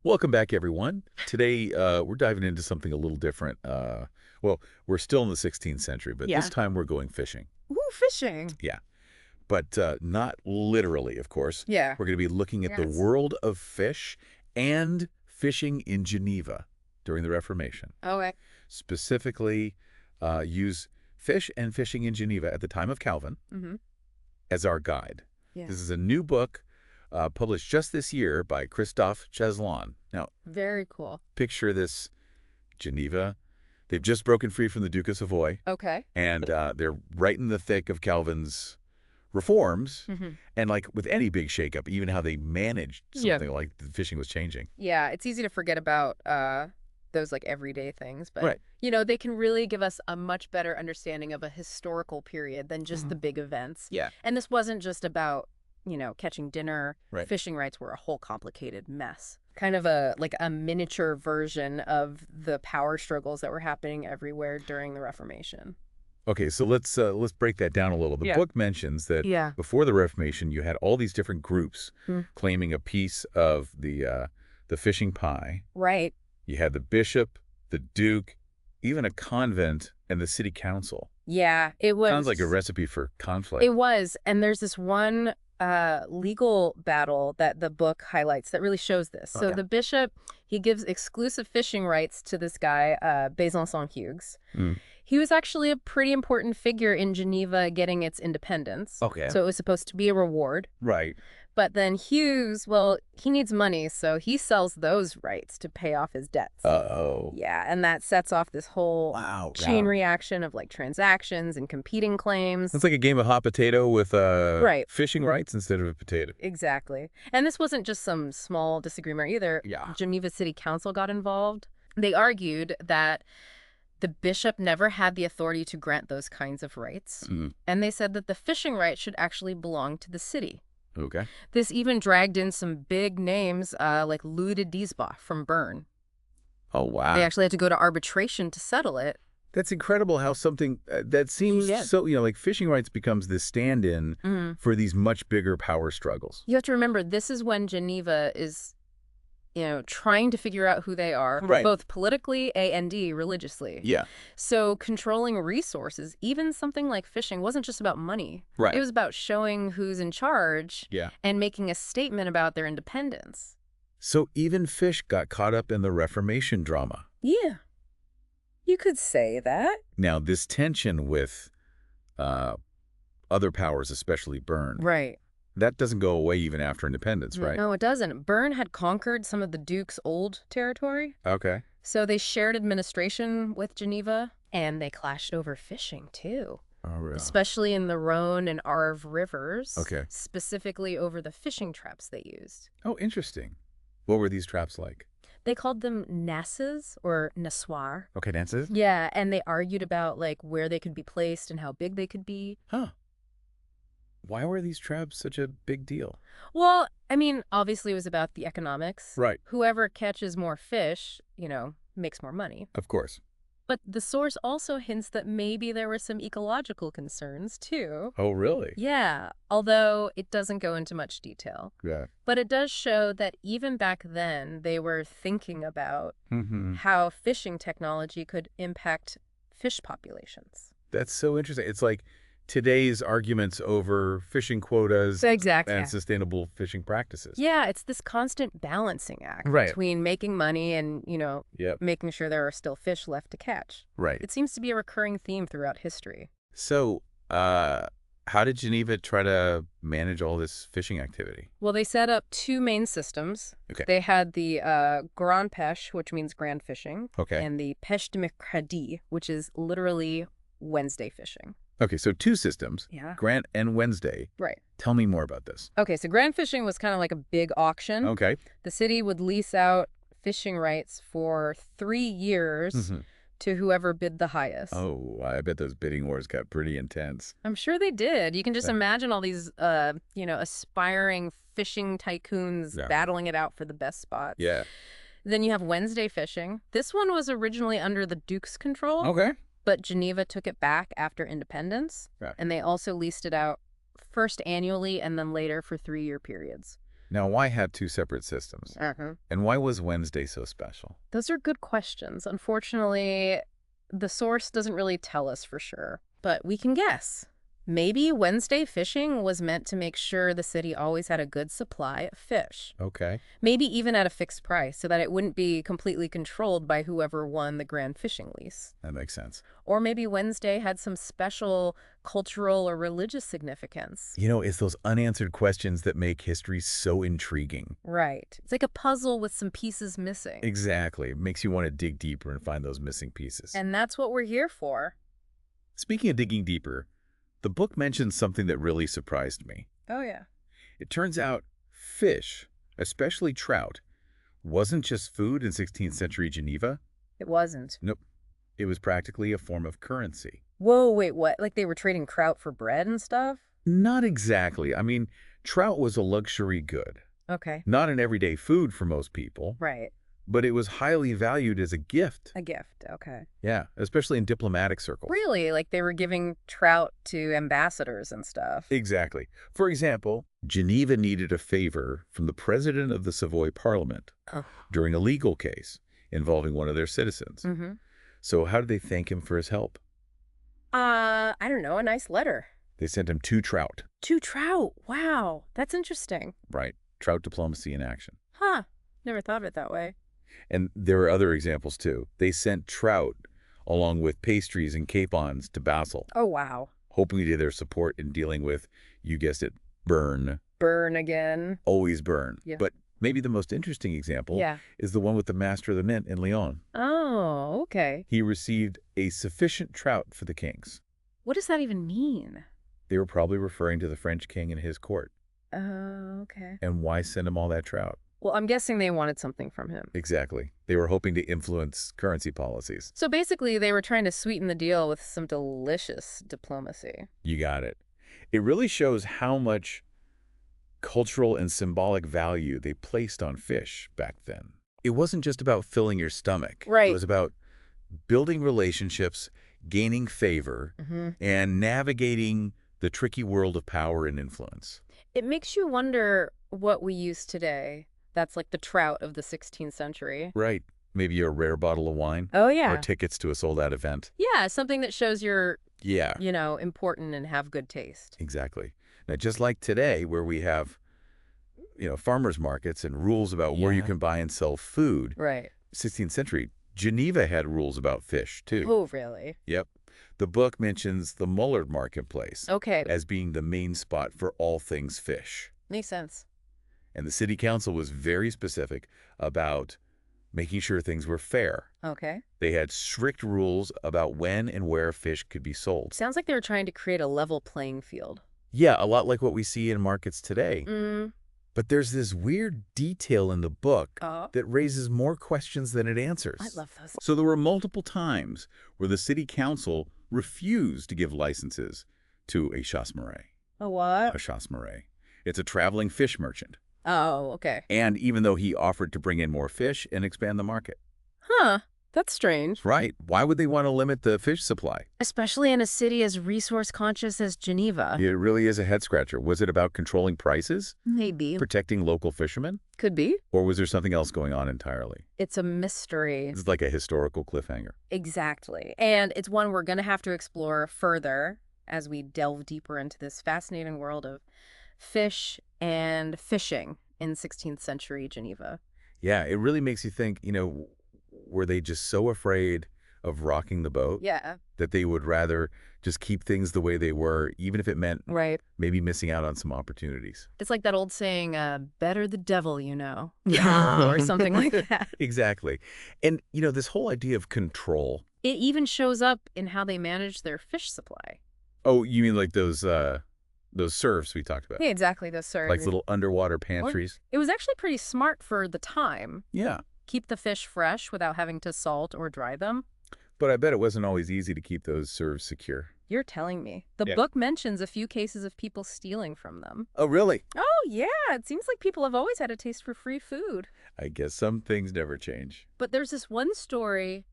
Welcome back, everyone. Today, we're diving into something a little different. Well, we're still in the 16th century, but this Yeah. time we're going fishing. Ooh, fishing. Yeah, but not literally, of course. Yeah. We're going to be looking at the Yes. world of fish and fishing in Geneva during the Reformation. Okay. Specifically, use fish and fishing in Geneva at the time of Calvin Mm-hmm. as our guide. Yeah. This is a new book published just this year by Christophe Cheslon. Now, Very cool. picture this Geneva. They've just broken free from the Duke of Savoy, Okay. and they're right in the thick of Calvin's reforms. Mm-hmm. And like with any big shakeup, even how they managed Yeah. something like the fishing was changing. Yeah, it's easy to forget about those like everyday things, but Right. they can really give us a much better understanding of a historical period than just the big events. Yeah. And this wasn't just about, catching dinner. Right. Fishing rights were a whole complicated mess. Kind of a miniature version of the power struggles that were happening everywhere during the Reformation. Okay, so let's break that down a little. The Yeah. book mentions that Yeah. before the Reformation, you had all these different groups Hmm. claiming a piece of the fishing pie. Right. You had the bishop, the duke, even a convent, and the city council. Yeah, it was. Sounds like a recipe for conflict. It was. And there's this one legal battle that the book highlights that really shows this. So Okay. the bishop, he gives exclusive fishing rights to this guy, Besançon Hughes. Mm. He was actually a pretty important figure in Geneva getting its independence. Okay. So it was supposed to be a reward. Right. But then Hughes, well, he needs money, so he sells those rights to pay off his debts. Uh-oh. Yeah, and that sets off this whole Wow. chain reaction of like transactions and competing claims. It's like a game of hot potato with Right. fishing rights instead of a potato. Exactly. And this wasn't just some small disagreement either. Yeah. Geneva City Council got involved. They argued that the bishop never had the authority to grant those kinds of rights. Mm. And they said that the fishing rights should actually belong to the city. Okay. This even dragged in some big names like Louis de Diesbach from Bern. Oh, wow. They actually had to go to arbitration to settle it. That's incredible how something that seems Yeah. so, like fishing rights becomes this stand-in Mhm. for these much bigger power struggles. You have to remember, this is when Geneva is, trying to figure out who they are, Right. both politically and religiously. Yeah. So controlling resources, even something like fishing, wasn't just about money. Right. It was about showing who's in charge Yeah. and making a statement about their independence. So even fish got caught up in the Reformation drama. Yeah. You could say that. Now, this tension with other powers, especially Bern, Right. that doesn't go away even after independence, right? No, it doesn't. Bern had conquered some of the Duke's old territory, Okay. so they shared administration with Geneva, and they clashed over fishing, too. Oh, really? Especially in the Rhone and Arve rivers. Okay. Specifically over the fishing traps they used. Oh, interesting. What were these traps like? They called them nasses or nassoir. Okay, dances? Yeah, and they argued about like where they could be placed and how big they could be. Huh. Why were these traps such a big deal? Well, I mean, obviously it was about the economics. Right. Whoever catches more fish, makes more money. Of course. But the source also hints that maybe there were some ecological concerns too. Oh, really? Yeah, although it doesn't go into much detail. Yeah. But it does show that even back then, they were thinking about Mm-hmm. how fishing technology could impact fish populations. That's so interesting. It's like today's arguments over fishing quotas Exactly. and sustainable fishing practices. Yeah, it's this constant balancing act Right. between making money and, Yep. making sure there are still fish left to catch. Right. It seems to be a recurring theme throughout history. So, how did Geneva try to manage all this fishing activity? Well, they set up two main systems. Okay. They had the grand pêche, which means grand fishing, Okay. and the pêche de mercredi, which is literally Wednesday fishing. Okay, so two systems, Yeah. Grant and Wednesday. Right. Tell me more about this. Okay, so grand fishing was kind of like a big auction. Okay. The city would lease out fishing rights for 3 years Mhm. to whoever bid the highest. Oh, I bet those bidding wars got pretty intense. I'm sure they did. You can just Yeah. imagine all these, aspiring fishing tycoons Yeah. battling it out for the best spots. Yeah. Then you have Wednesday fishing. This one was originally under the Duke's control, Okay. but Geneva took it back after independence, Right. and they also leased it out first annually and then later for 3-year periods. Now, why have two separate systems? Uh-huh. And why was Wednesday so special? Those are good questions. Unfortunately, the source doesn't really tell us for sure, but we can guess. Maybe Wednesday fishing was meant to make sure the city always had a good supply of fish. Okay, Maybe even at a fixed price so that it wouldn't be completely controlled by whoever won the grand fishing lease. that makes sense. Or maybe Wednesday had some special cultural or religious significance. It's those unanswered questions that make history so intriguing. Right. It's like a puzzle with some pieces missing. Exactly. It makes you want to dig deeper and find those missing pieces. And that's what we're here for. Speaking of digging deeper, the book mentions something that really surprised me. Oh, yeah. It turns out fish, especially trout, wasn't just food in 16th century Geneva. It wasn't. Nope. It was practically a form of currency. Whoa, wait, what? Like they were trading trout for bread and stuff? Not exactly. I mean, trout was a luxury good. Okay. Not an everyday food for most people, Right. but it was highly valued as a gift. A gift. Okay. Yeah, especially in diplomatic circles. Really? Like they were giving trout to ambassadors and stuff? Exactly. For example, Geneva needed a favor from the president of the Savoy Parliament Oh. during a legal case involving one of their citizens. Mm-hmm. So how did they thank him for his help? I don't know, a nice letter. They sent him 2 trout. 2 trout. Wow. That's interesting. Right. Trout diplomacy in action. Huh. Never thought of it that way. And there are other examples too. They sent trout along with pastries and capons to Basel, Oh, wow. hoping to get their support in dealing with, you guessed it, Bern. Bern again. Always Bern. Yeah. But maybe the most interesting example Yeah. is the one with the master of the mint in Lyon. Oh, okay. He received a sufficient trout for the kings. What does that even mean? They were probably referring to the French king and his court. Oh, okay. And why send him all that trout? Well, I'm guessing they wanted something from him. Exactly. They were hoping to influence currency policies. So basically, they were trying to sweeten the deal with some delicious diplomacy. You got it. It really shows how much cultural and symbolic value they placed on fish back then. It wasn't just about filling your stomach. Right. It was about building relationships, gaining favor, and navigating the tricky world of power and influence. It makes you wonder what we use today. That's like the trout of the 16th century. Right. Maybe a rare bottle of wine. Oh, Or yeah. tickets to a sold-out event. Yeah, something that shows you're, Yeah, important and have good taste. exactly. Now, just like today, where we have, farmers markets and rules about where you Yeah. can buy and sell food, Right. 16th century, Geneva had rules about fish, too. Oh, really? Yep. The book mentions the Mullard marketplace Okay. as being the main spot for all things fish. Makes sense. And the city council was very specific about making sure things were fair. Okay. They had strict rules about when and where fish could be sold. Sounds like they were trying to create a level playing field. Yeah, a lot like what we see in markets today. Mm. But there's this weird detail in the book Oh. that raises more questions than it answers. I love those. So there were multiple times where the city council refused to give licenses to a chasse-marée. A what? A chasse-marée. It's a traveling fish merchant. Oh, okay. And even though he offered to bring in more fish and expand the market. Huh. That's strange. Right. Why would they want to limit the fish supply? Especially in a city as resource conscious as Geneva. It really is a head-scratcher. Was it about controlling prices? Maybe. Protecting local fishermen? Could be. Or was there something else going on entirely? It's a mystery. It's like a historical cliffhanger. Exactly. And it's one we're going to have to explore further as we delve deeper into this fascinating world of fish and fishing in 16th century Geneva. Yeah, it really makes you think, were they just so afraid of rocking the boat Yeah. that they would rather just keep things the way they were, even if it meant Right. maybe missing out on some opportunities? It's like that old saying, better the devil you know. Or something like that. Exactly. And, this whole idea of control. It even shows up in how they manage their fish supply. Oh, you mean like those serfs we talked about? Yeah, exactly. Those are Like little underwater pantries? It was actually pretty smart for the time. Yeah. Keep the fish fresh without having to salt or dry them. But I bet it wasn't always easy to keep those serfs secure. You're telling me. The Yeah. book mentions a few cases of people stealing from them. Oh, really? Oh, yeah. It seems like people have always had a taste for free food. I guess some things never change. But there's this one story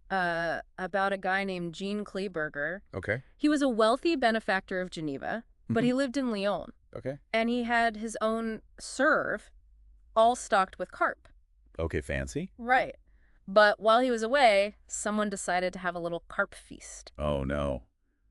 about a guy named Jean Kleberger. Okay. He was a wealthy benefactor of Geneva, but he lived in Lyon. Okay. And he had his own serve, all stocked with carp. Okay, fancy. Right. But while he was away, someone decided to have a little carp feast. Oh, no.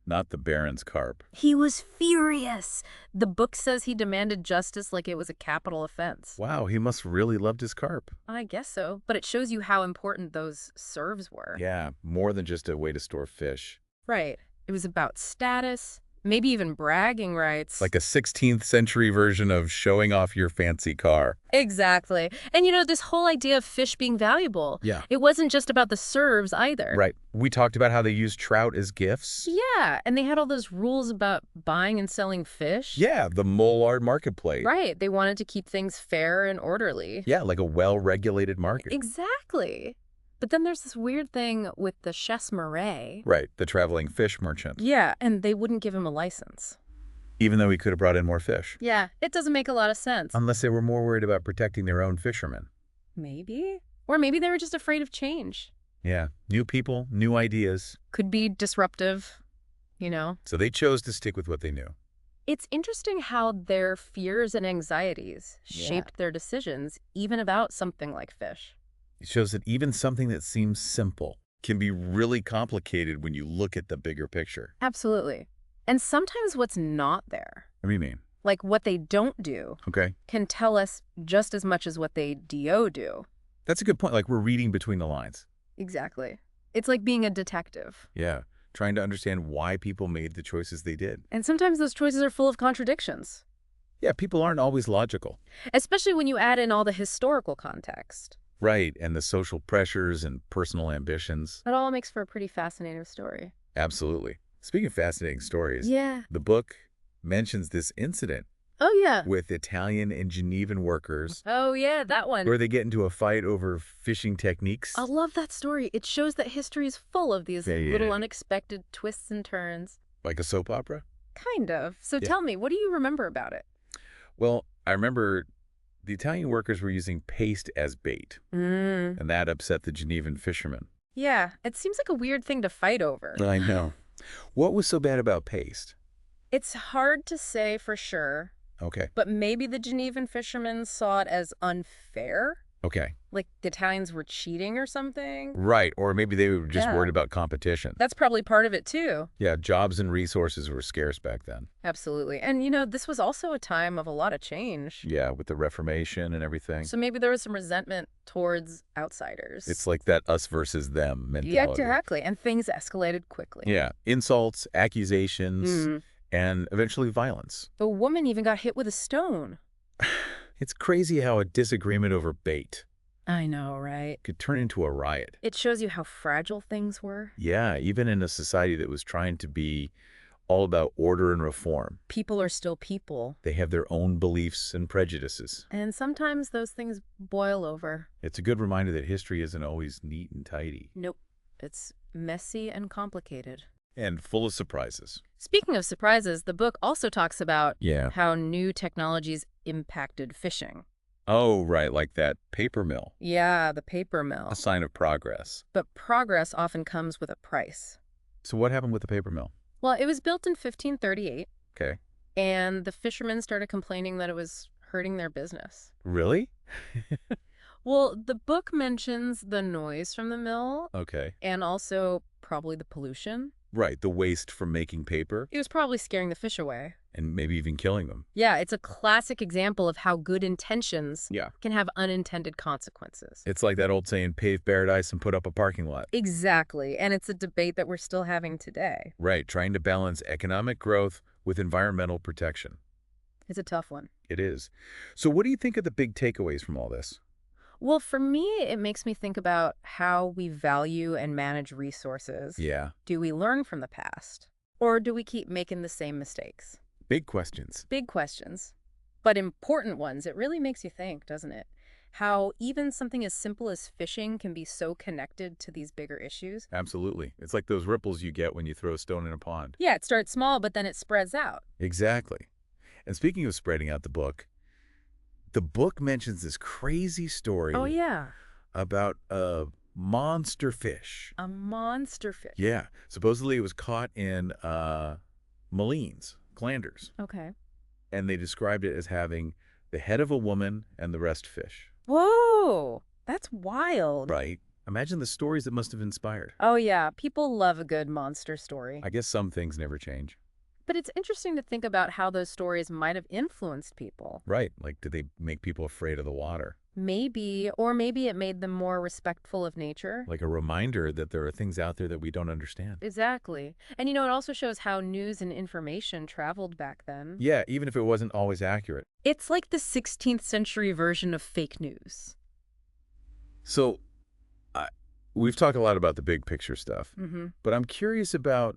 Not the Baron's carp. He was furious. The book says he demanded justice like it was a capital offense. Wow, he must really loved his carp. I guess so, but it shows you how important those serves were. Yeah, more than just a way to store fish. Right. It was about status, maybe even bragging rights. Like a 16th century version of showing off your fancy car. Exactly. And this whole idea of fish being valuable. Yeah. It wasn't just about the serves either. Right. We talked about how they used trout as gifts. Yeah, and they had all those rules about buying and selling fish. Yeah, the Mollard marketplace. Right. They wanted to keep things fair and orderly. Yeah, like a well-regulated market. Exactly. But then there's this weird thing with the chasse marée. Right, the traveling fish merchant. Yeah, and they wouldn't give him a license. Even though he could have brought in more fish. Yeah, it doesn't make a lot of sense. Unless they were more worried about protecting their own fishermen. Maybe. Or maybe they were just afraid of change. Yeah, new people, new ideas. Could be disruptive, So they chose to stick with what they knew. It's interesting how their fears and anxieties shaped their decisions, even about something like fish. It shows that even something that seems simple can be really complicated when you look at the bigger picture. Absolutely. And sometimes what's not there, What do you mean? like what they don't do, Okay. can tell us just as much as what they do. That's a good point. Like we're reading between the lines. Exactly. It's like being a detective. Yeah. Trying to understand why people made the choices they did. And sometimes those choices are full of contradictions. Yeah, people aren't always logical. Especially when you add in all the historical context. Right, and the social pressures and personal ambitions. That all makes for a pretty fascinating story. Absolutely. Speaking of fascinating stories, Yeah. the book mentions this incident Oh, yeah. with Italian and Genevan workers Oh, yeah, that one. where they get into a fight over fishing techniques. I love that story. It shows that history is full of these Yeah. little unexpected twists and turns. Like a soap opera? Kind of. So Yeah. tell me, what do you remember about it? Well, I remember the Italian workers were using paste as bait, and that upset the Genevan fishermen. Yeah, it seems like a weird thing to fight over. I know. What was so bad about paste? It's hard to say for sure, Okay. but maybe the Genevan fishermen saw it as unfair? Okay. Like the Italians were cheating or something? Right. Or maybe they were just Yeah. worried about competition. That's probably part of it too. Yeah, jobs and resources were scarce back then. Absolutely. And this was also a time of a lot of change. Yeah, with the Reformation and everything. So maybe there was some resentment towards outsiders. It's like that us versus them mentality. Yeah, exactly. And things escalated quickly. Yeah, insults, accusations, Mm. and eventually violence. The woman even got hit with a stone. It's crazy how a disagreement over bait I know, right? could turn into a riot. It shows you how fragile things were. Yeah, even in a society that was trying to be all about order and reform. People are still people. They have their own beliefs and prejudices. And sometimes those things boil over. It's a good reminder that history isn't always neat and tidy. Nope. It's messy and complicated. And full of surprises. Speaking of surprises, the book also talks about Yeah. how new technologies impacted fishing. Oh, right, like that paper mill. Yeah, the paper mill. A sign of progress. But progress often comes with a price. So what happened with the paper mill? Well, it was built in 1538, Okay. and the fishermen started complaining that it was hurting their business. Really? Well, the book mentions the noise from the mill Okay. and also probably the pollution. Right, the waste from making paper It was probably scaring the fish away. and maybe even killing them. Yeah, it's a classic example of how good intentions Yeah. can have unintended consequences. It's like that old saying, pave paradise and put up a parking lot. Exactly, and it's a debate that we're still having today. Right, trying to balance economic growth with environmental protection. It's a tough one. It is. So what do you think are the big takeaways from all this? Well, for me, it makes me think about how we value and manage resources. Yeah, Do we learn from the past? Or do we keep making the same mistakes? big questions. Big questions, but important ones. It really makes you think, doesn't it? How even something as simple as fishing can be so connected to these bigger issues. Absolutely. It's like those ripples you get when you throw a stone in a pond. Yeah, it starts small, but then it spreads out. Exactly. And speaking of spreading out the book mentions this crazy story Oh, yeah. about a monster fish. A monster fish. Yeah. Supposedly it was caught in Malines, glanders. Okay. and they described it as having the head of a woman and the rest fish. Whoa, that's wild. Right. Imagine the stories that must have inspired. Oh yeah, people love a good monster story. I guess some things never change. But it's interesting to think about how those stories might have influenced people. Right. Like, did they make people afraid of the water? Maybe, or maybe it made them more respectful of nature. Like a reminder that there are things out there that we don't understand. Exactly. And it also shows how news and information traveled back then. Yeah, even if it wasn't always accurate. It's like the 16th century version of fake news. So, we've talked a lot about the big picture stuff, Mm-hmm. but I'm curious about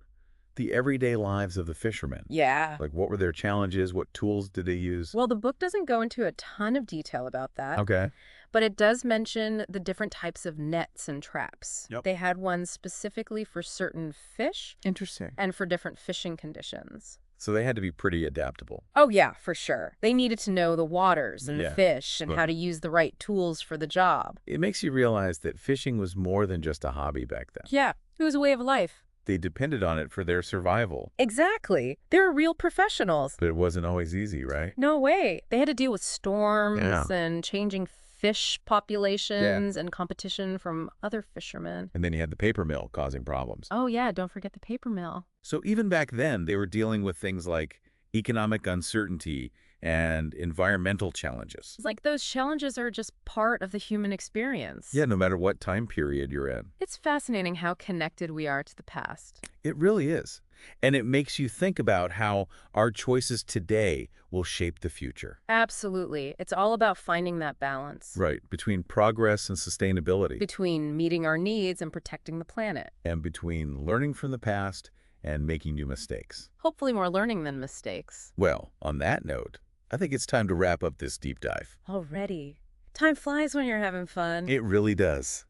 the everyday lives of the fishermen. Yeah. Like, what were their challenges? What tools did they use? Well, the book doesn't go into a ton of detail about that. Okay. But it does mention the different types of nets and traps. Yep. They had ones specifically for certain fish Interesting. and for different fishing conditions. So they had to be pretty adaptable. Oh, yeah, for sure. They needed to know the waters and the Yeah. fish and Sure. how to use the right tools for the job. It makes you realize that fishing was more than just a hobby back then. Yeah, it was a way of life. They depended on it for their survival, Exactly. They were real professionals. but it wasn't always easy, right? No way. They had to deal with storms Yeah. and changing fish populations and competition from other fishermen. And then you had the paper mill causing problems. Oh, yeah, don't forget the paper mill. So even back then, they were dealing with things like economic uncertainty and environmental challenges. It's like those challenges are just part of the human experience. Yeah, no matter what time period you're in. It's fascinating how connected we are to the past. It really is. And it makes you think about how our choices today will shape the future. Absolutely. It's all about finding that balance. Right, between progress and sustainability, Between meeting our needs and protecting the planet. and between learning from the past and making new mistakes. Hopefully more learning than mistakes. Well, on that note, I think it's time to wrap up this deep dive. Already. Time flies when you're having fun. It really does.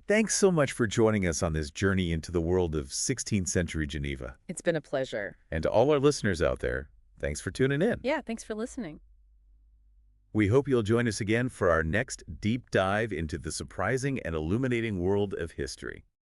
Thanks so much for joining us on this journey into the world of 16th century Geneva. It's been a pleasure. And to all our listeners out there, thanks for tuning in. Yeah, thanks for listening. We hope you'll join us again for our next deep dive into the surprising and illuminating world of history.